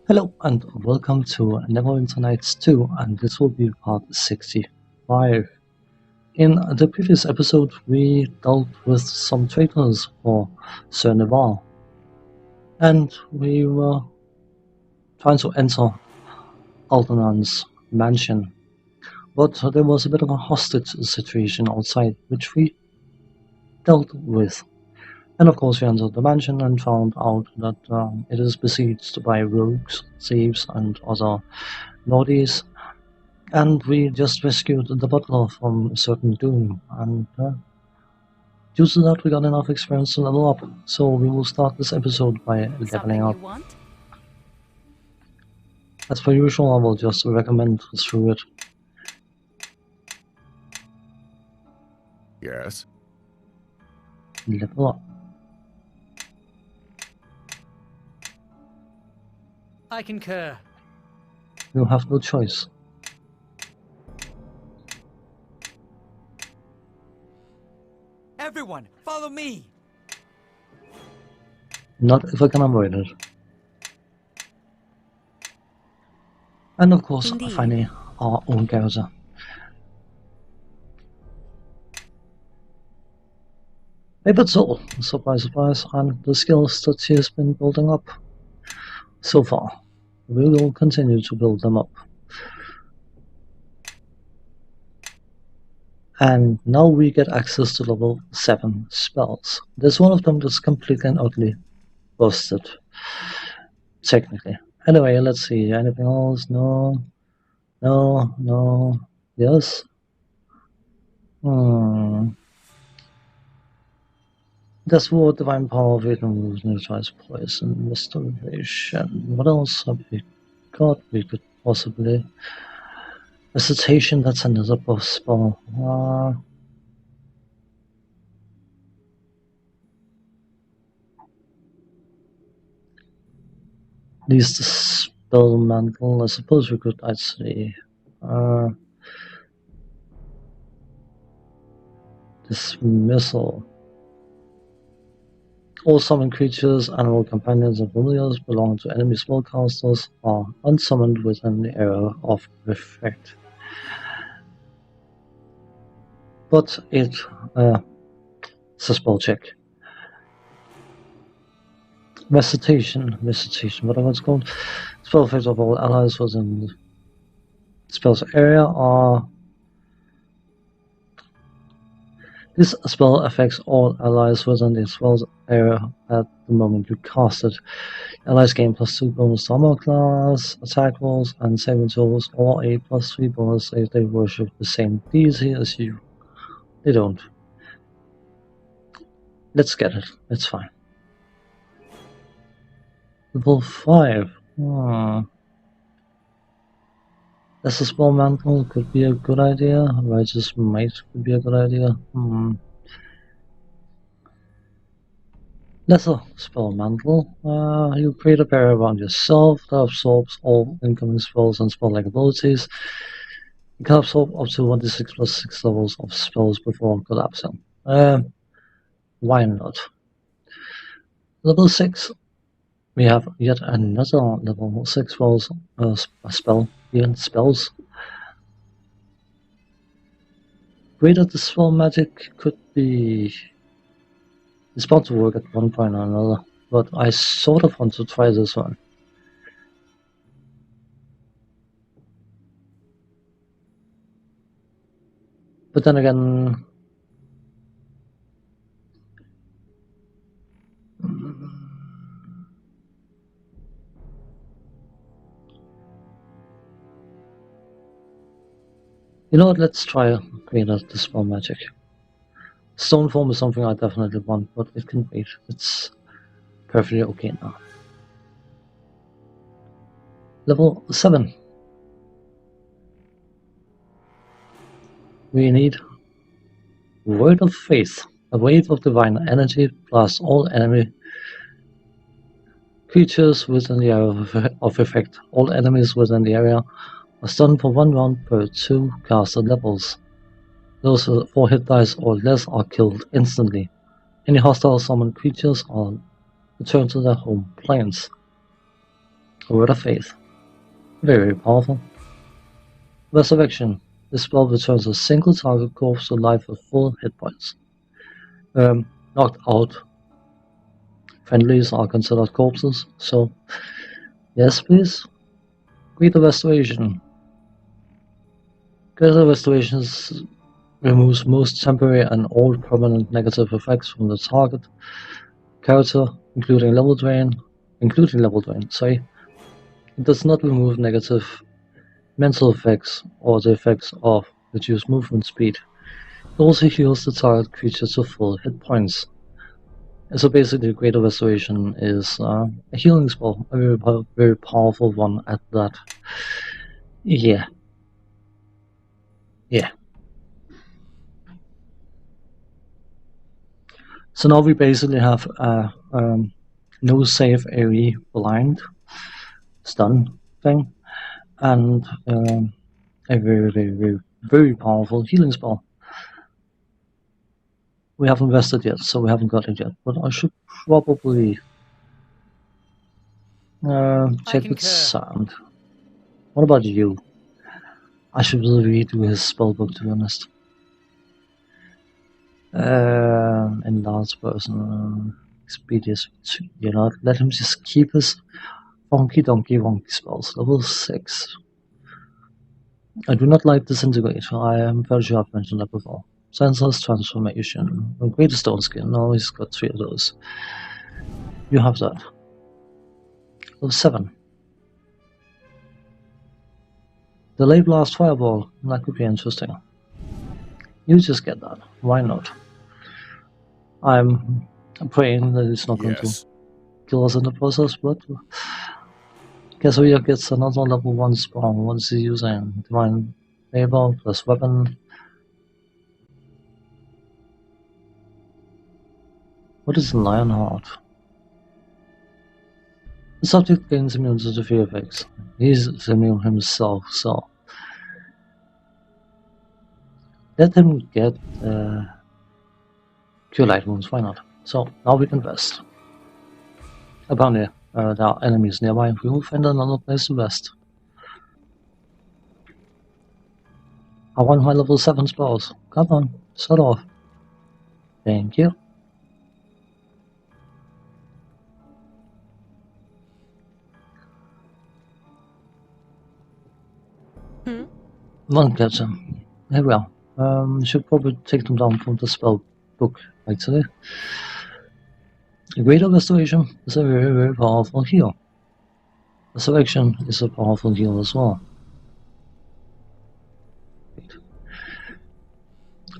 Hello and welcome to Neverwinter Nights 2, and this will be part 65. In the previous episode, we dealt with some traitors for Sir Neval, and we were trying to enter Aldenon's mansion, but there was a bit of a hostage situation outside, which we dealt with. And of course, we entered the mansion and found out that it is besieged by rogues, thieves, and other naughties. And we just rescued the butler from certain doom, and due to that we got enough experience to level up. So we will start this episode by leveling Something up. you want? As per usual, I will just recommend through it. Yes. Level up. I concur. You have no choice. Everyone, follow me! Not if I can avoid it. And of course, Indeed. finally, our own character. Hey, but so, surprise, surprise, and the skills that she has been building up so far. We will continue to build them up. And now we get access to level 7 spells. There's one of them that's completely and utterly busted. Technically. Anyway, let's see. Anything else? No. No. No. Yes. That's what divine power of it removes neutralize poison, restoration. What else have we got? We could possibly recitation, that's another buff spell. Least the spell mantle. I suppose we could actually dismissal. All summoned creatures, animal companions, and familiars belonging to enemy spellcasters are unsummoned within the area of effect. But it's a spell check. Recitation, whatever it's called. Spell effects of all allies within the spell's area are. This spell affects all allies within the spell's area at the moment you cast it. Allies gain +2 bonus to armor class, attack rolls, and saving throws, or a +3 bonus if they worship the same deity as you. They don't. Let's get it. It's fine. Level 5. That's a spell mantle. Could be a good idea. Righteous Might could be a good idea. Lesser spell mantle. You create a barrier around yourself that absorbs all incoming spells and spell-like abilities. You can absorb up to 1d6 plus 6 levels of spells before collapsing. Why not? Level 6. We have yet another level 6 spell beyond spells. Greater Dispel Magic could be. It's about to work at one point or another, but I sort of want to try this one. But then again, you know what, let's try Greater Dispel Magic. Stone Form is something I definitely want, but it can wait. It's perfectly okay now. Level 7. We need Word of Faith. A wave of divine energy plus all enemy creatures within the area of effect. All enemies within the area are stunned for 1 round per 2 casted levels. Those with 4 hit dice or less are killed instantly. Any hostile summoned creatures are returned to their home planes. A word of faith. Very powerful. Resurrection. This spell returns a single target corpse to life with full hit points. Knocked out friendlies are considered corpses, so yes, please. Greater Restoration. Greater Restoration removes most temporary and all permanent negative effects from the target character, including level drain. Sorry. It does not remove negative mental effects or the effects of reduced movement speed. It also heals the target creature to full hit points. So basically, Greater Restoration is a healing spell, a very powerful one at that. Yeah. So now we basically have a no save AoE blind stun thing, and a very powerful healing spell. We haven't vested yet, so we haven't got it yet, but I should probably check with Sand. What about you? I should really redo his spellbook, to be honest. And last person, Expedius, let him just keep his wonky spells, level 6. I do not like Disintegrate, I am very sure I've mentioned that before. Senseless Transformation, Greater Stone Skin, no, he's got 3 of those. You have that. Level 7. Delay Blast Fireball, that could be interesting. You just get that, why not? I'm praying that it's not going to kill us in the process, but guess we gets another level 1 spawn once he's using Divine Label plus weapon. What is Lionheart? The subject gains immunity to fear effects. He's immune himself, so let him get Cure Light Wounds, why not? So now we can rest. Apparently there are enemies nearby and we will find another place to rest. I want my level 7 spells. Come on, start off. Thank you. One gets them. Here we are. Should probably take them down from the spell book, actually. Greater Restoration is a very powerful heal. Resurrection is a powerful heal as well.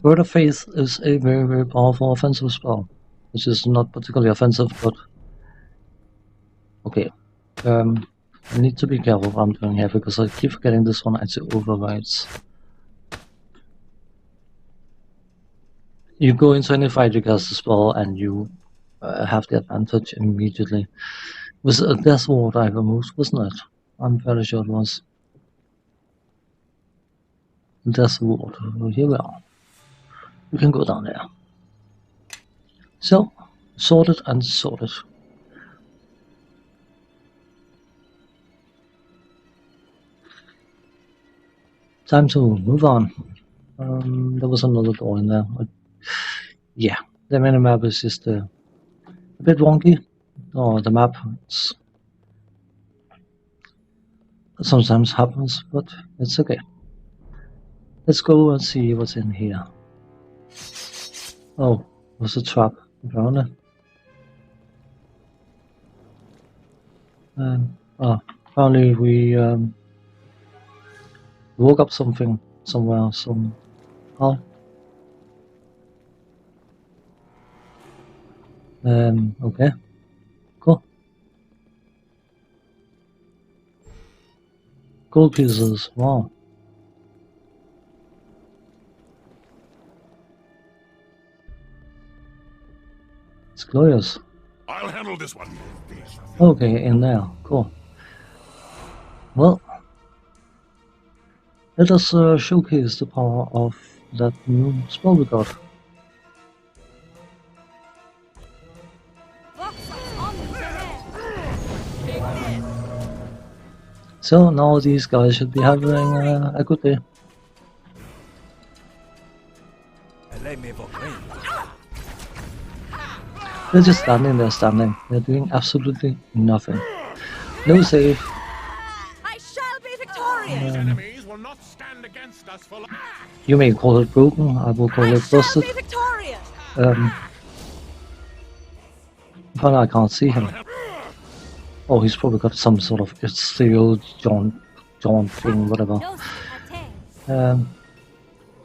Word of Faith is a very powerful offensive spell, which is not particularly offensive, but okay. I need to be careful what I'm doing here because I keep forgetting this one actually overrides. You go into any fight, you cast the spell, and you have the advantage immediately. It was a Death Ward I removed, wasn't it? I'm fairly sure it was. Death Ward. Here we are. We can go down there. So, sorted and sorted. Time to move on. There was another door in there. Yeah, the minimap is just a bit wonky. The map sometimes happens, but it's okay. Let's go and see what's in here. Oh, it was a trap, apparently. Apparently we woke up something somewhere somehow. Okay, cool. Gold pieces, wow. It's glorious. I'll handle this one. Okay, in there, cool. Well, let us showcase the power of that new spell we got. So now these guys should be having a good day. They're just standing there standing. They're doing absolutely nothing. No save. I shall be victorious. Enemies will not stand against us for long. You may call it broken, I will call I it shall busted. be victorious. But I can't see him. Oh, he's probably got some sort of ethereal jaunt thing, whatever.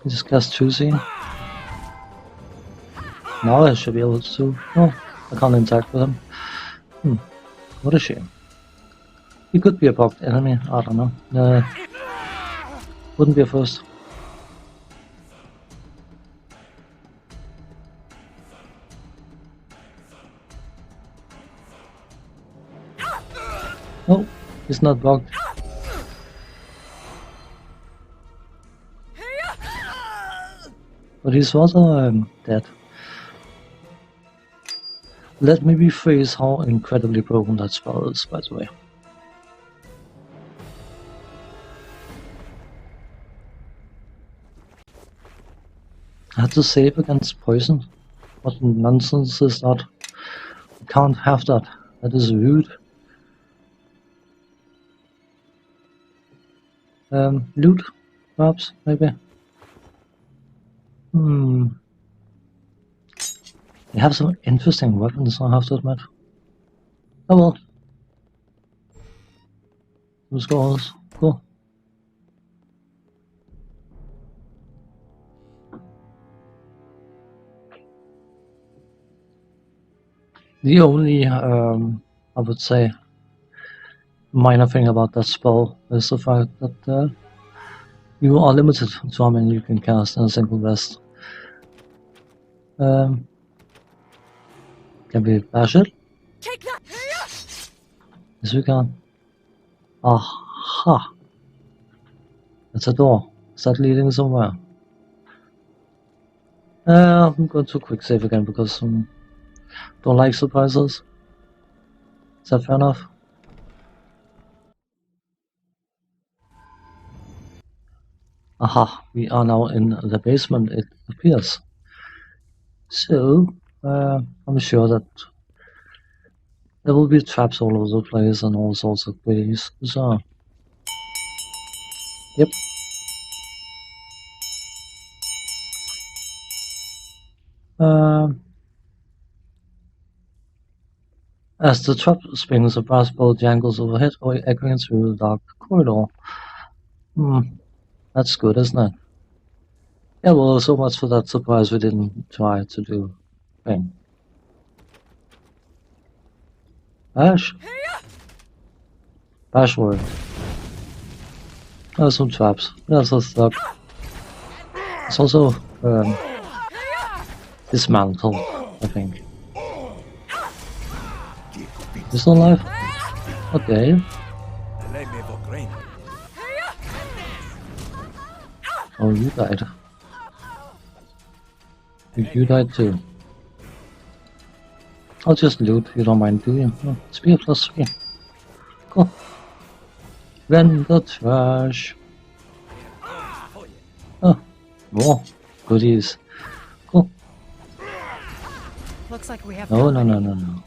He just cast choosing. Now I should be able to. Oh, I can't interact with him. What a shame. He could be a bugged enemy, I don't know. Wouldn't be a first. Oh, he's not bugged. But he's also dead. Let me rephrase how incredibly broken that spell is, by the way. I had to save against poison. What nonsense is that? You can't have that. That is rude. Loot, perhaps, maybe. They have some interesting weapons, I have to admit. Oh well. Those scores, cool. The only, I would say, minor thing about that spell is the fact that you are limited to how many you can cast in a single rest. Can we bash it? Take that. Yes, we can. Aha! It's a door. Is that leading somewhere? I'm going to quick save again because don't like surprises. Is that fair enough? Aha, we are now in the basement, it appears. So, I'm sure that there will be traps all over the place and all sorts of ways. So, yep. As the trap spins, a brass bell jangles overhead, echoing through the dark corridor. That's good, isn't it? Yeah, well, so much for that surprise we didn't try to do thing. Bash? Bash word. There's some traps. There's a stuck. It's also dismantled, I think. You still alive? Okay. Oh, you died. You died too. I'll just loot, you don't mind, do you? Oh, spear +3. Cool. Render trash. Oh, more goodies. Cool. Looks like we have. No.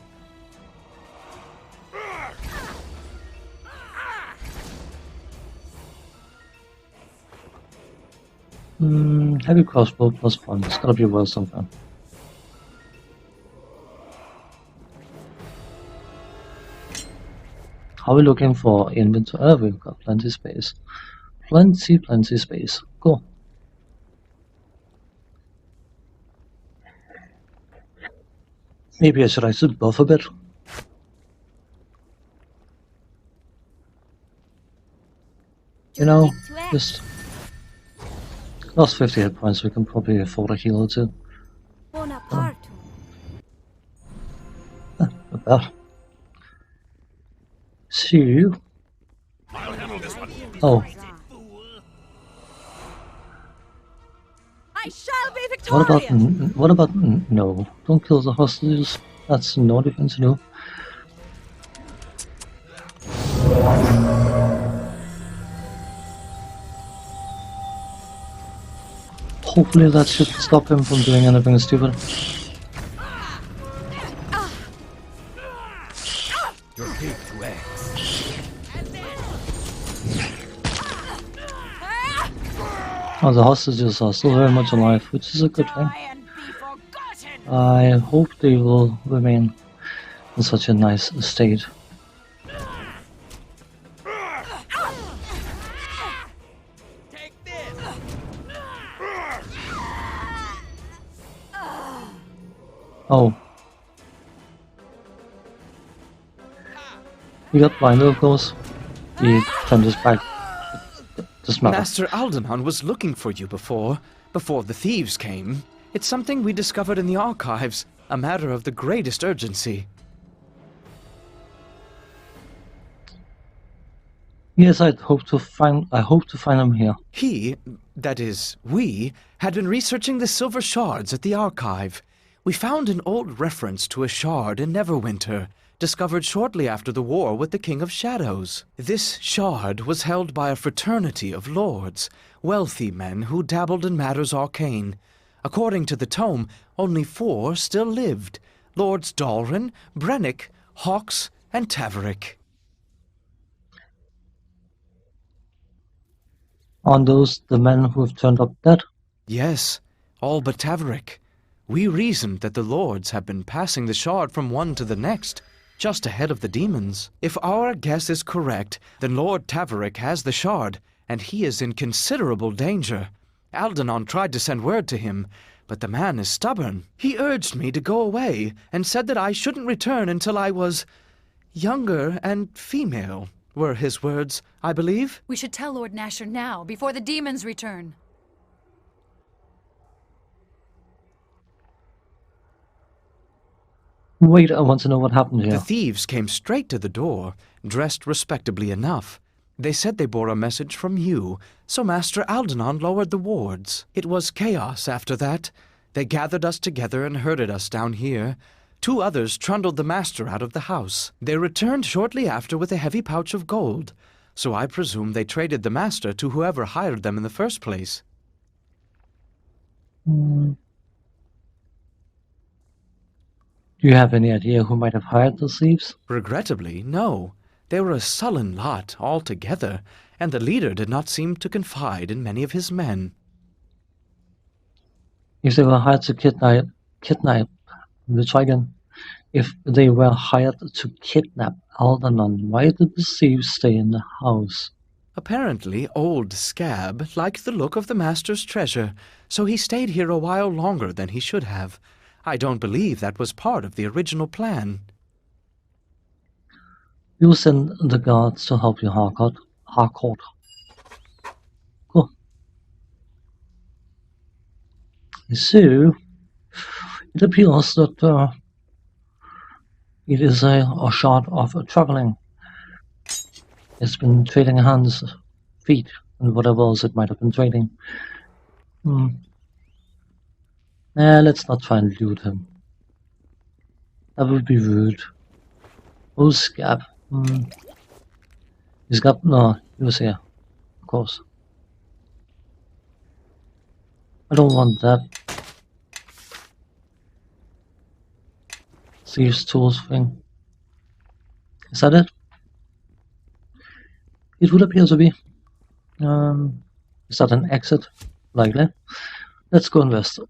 Heavy crossbow +1. It's gotta be worth something. How are we looking for inventory? We've got plenty space. Plenty space. Cool. Maybe I should actually buff a bit. You know, just lost 50 hit points, we can probably afford a heal or two. Not bad. See you. I'll handle this one. Oh, I shall be victorious. what about no? Don't kill the hostages. That's no defense, no. Hopefully that should stop him from doing anything stupid. You're big to eggs. Oh, the hostages are still very much alive, which is a good thing. Die and be forgotten. I hope they will remain in such a nice state. Take this. Oh. He got blinded, of course. He turned his back. Doesn't matter. Master Aldenon was looking for you before the thieves came. It's something we discovered in the archives, a matter of the greatest urgency. Yes, I hope to find him here. He, that is, we, had been researching the silver shards at the archive. We found an old reference to a shard in Neverwinter, discovered shortly after the war with the King of Shadows. This shard was held by a fraternity of lords, wealthy men who dabbled in matters arcane. According to the tome, only 4 still lived: Lords Dalrin, Brennick, Hawks, and Taverick. Aren't those the men who have turned up dead? Yes, all but Taverick. We reasoned that the lords have been passing the shard from one to the next, just ahead of the demons. If our guess is correct, then Lord Taverick has the shard, and he is in considerable danger. Aldenon tried to send word to him, but the man is stubborn. He urged me to go away, and said that I shouldn't return until I was younger and female, were his words, I believe. We should tell Lord Nasher now, before the demons return. Wait, I want to know what happened here. The thieves came straight to the door, dressed respectably enough. They said they bore a message from you, so Master Aldenon lowered the wards. It was chaos after that. They gathered us together and herded us down here. 2 others trundled the master out of the house. They returned shortly after with a heavy pouch of gold, so I presume they traded the master to whoever hired them in the first place. Do you have any idea who might have hired the thieves? Regrettably, no. They were a sullen lot altogether, and the leader did not seem to confide in many of his men. If they were hired to let's try again. If they were hired to kidnap Aldenon, why did the thieves stay in the house? Apparently, old Scab liked the look of the master's treasure, so he stayed here a while longer than he should have. I don't believe that was part of the original plan. You send the guards to help you, Harcourt. Cool. So, it appears that it is a shard of traveling. It's been trading hands, feet, and whatever else it might have been trading. Let's not try and loot him. That would be rude. Oh, Scab. He's got... No, he was here. Of course. I don't want that. Thieves' tools thing. Is that it? It would appear to be. Is that an exit? Likely. Let's go and rest.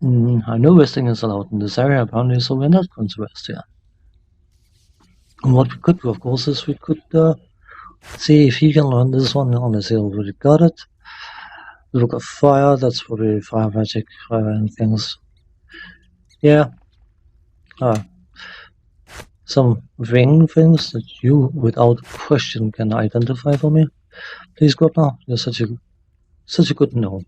I know resting is allowed in this area apparently, so we're not going to rest here. And what we could do, of course, is we could see if he can learn this one, unless he already got it. The Book of Fire, that's probably fire magic, fire and things. Yeah. Some ring things that you, without question, can identify for me. Please go up now. You're such a good gnome.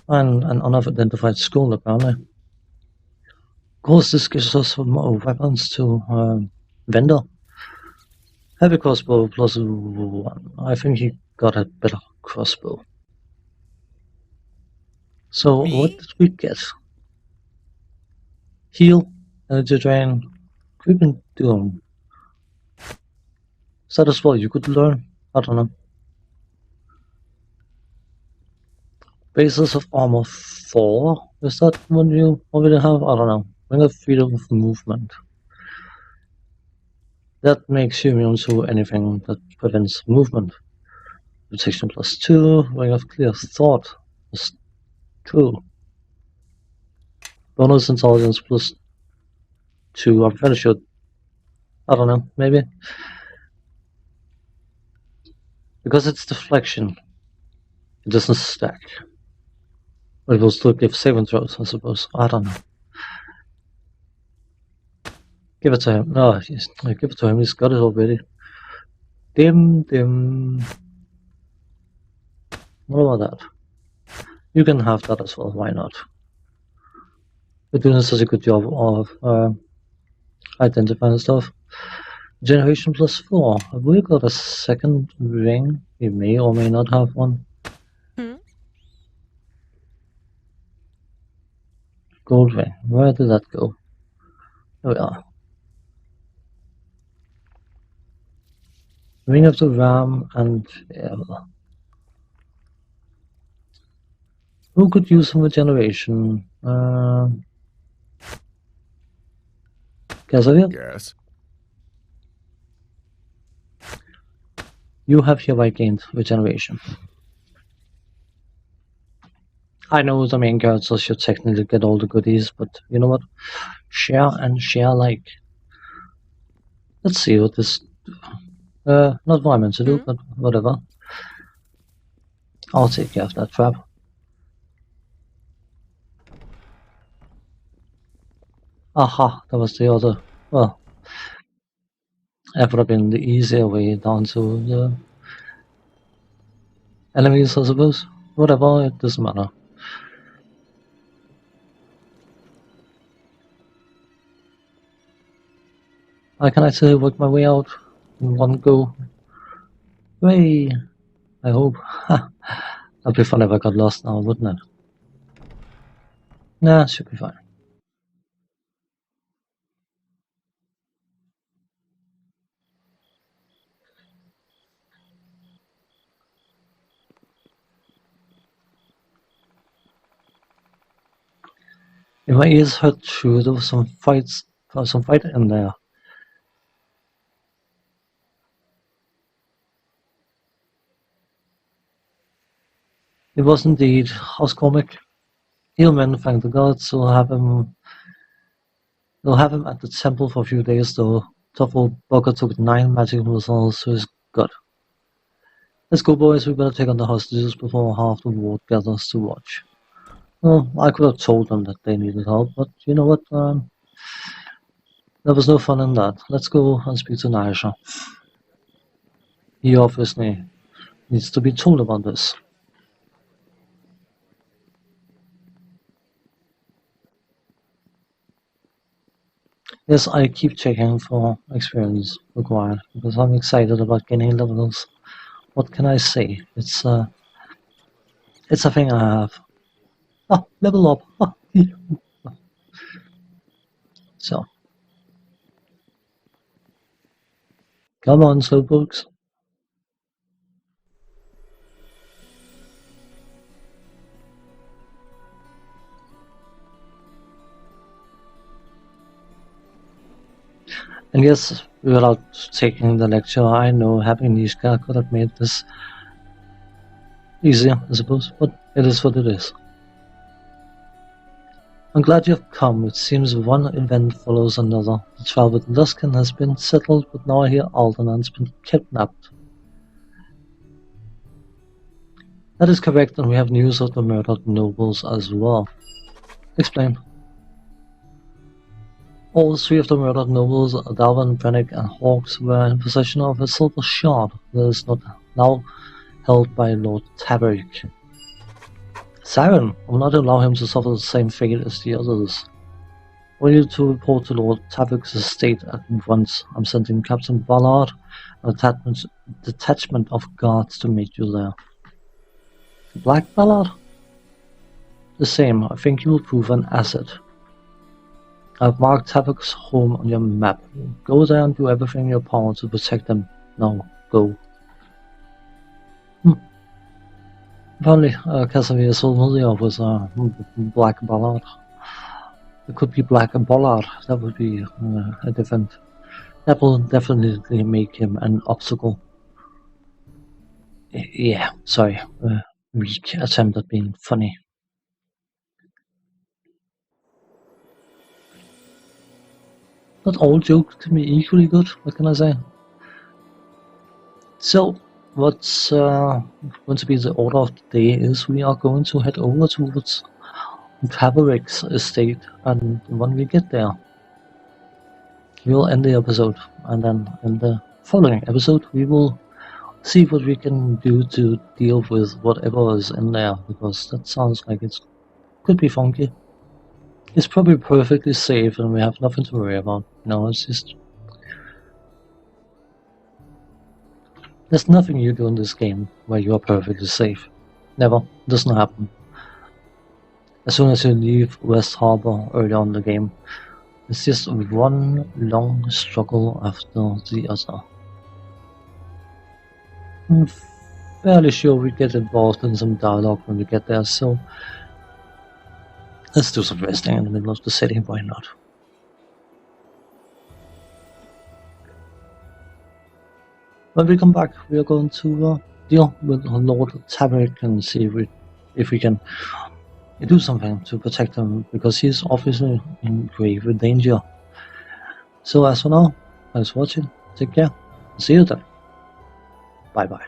And an unidentified skull, apparently. Of course, this gives us some more weapons to vendor. Heavy crossbow plus 1. I think he got a better crossbow. So, what did we get? Heal, energy drain, creeping doom. Is that a spell you could learn? I don't know. Basis of armor 4. Is that what you already have? I don't know. Ring of freedom of movement. That makes you immune to anything that prevents movement. Protection +2. Ring of clear thought +2. Bonus intelligence +2. I'm pretty sure. I don't know. Maybe. Because it's deflection. It doesn't stack. But it will still give saving throws, I suppose. I don't know. Give it to him. No, give it to him. He's got it already. Dim. What about that? You can have that as well. Why not? You're doing such a good job of identifying stuff. Generation +4. Have we got a second ring? We may or may not have one. Gold ring. Where did that go? Here we are. Ring of the Ram and who could use some regeneration? Casimir? Yes. You have hereby gained regeneration. I know the main characters should technically get all the goodies, but you know what? Share and share like. Let's see what this. Not what I meant to do, but whatever. I'll take care of that trap. Aha, that was the other. Well, that would have been the easier way down to the enemies, I suppose. Whatever, it doesn't matter. I can actually work my way out in one go. Hooray! I hope. That'd be fun if I got lost now, wouldn't it? Nah, it should be fine. If my ears hurt true, there was some fight in there. It was indeed House Comic. He'll men thank the gods. They'll have him at the temple for a few days though. Tough old bugger took 9 magic missiles to his gut. Let's go, boys. We better take on the hostages before half the ward gathers to watch. Well, I could have told them that they needed help, but you know what? There was no fun in that. Let's go and speak to Naisha. He obviously needs to be told about this. Yes, I keep checking for experience required because I'm excited about gaining levels. What can I say? It's a thing I have. Ah, level up. Ah, so, come on, slowpokes. And yes, without taking the lecture, I know having Nishka could have made this easier, I suppose, but it is what it is. I'm glad you've come. It seems one event follows another. The trial with Luskin has been settled, but now I hear Aldenan's been kidnapped. That is correct, and we have news of the murdered nobles as well. Explain. All 3 of the murdered nobles, Darwin, Brennick, and Hawks, were in possession of a silver shard that is not now held by Lord Taverick. Siren, I will not allow him to suffer the same fate as the others. I want you to report to Lord Taverick's estate at once. I'm sending Captain Ballard and a detachment of guards to meet you there. Black Ballard? The same. I think you will prove an asset. I've marked Tavok's home on your map. Go there and do everything in your power to protect them. Now, go. Apparently, Casimir is familiar with Black Ballard. It could be Black Bollard. That would be a different. That will definitely make him an obstacle. Yeah, sorry. Weak attempt at being funny. Not all jokes can be equally good, what can I say? So, what's going to be the order of the day is we are going to head over towards Cavalric's estate, and when we get there, we'll end the episode, and then in the following episode, we will see what we can do to deal with whatever is in there, because that sounds like it could be funky. It's probably perfectly safe, and we have nothing to worry about. No, it's just there's nothing you do in this game where you are perfectly safe. Never. Doesn't happen. As soon as you leave West Harbor early on in the game, it's just one long struggle after the other. I'm fairly sure we get involved in some dialogue when we get there, so let's do some resting in the middle of the city, why not? When we come back, we are going to deal with Lord Taverick and see if we can do something to protect him, because he's obviously in grave danger. So as for now, thanks for watching, take care, see you then, bye bye.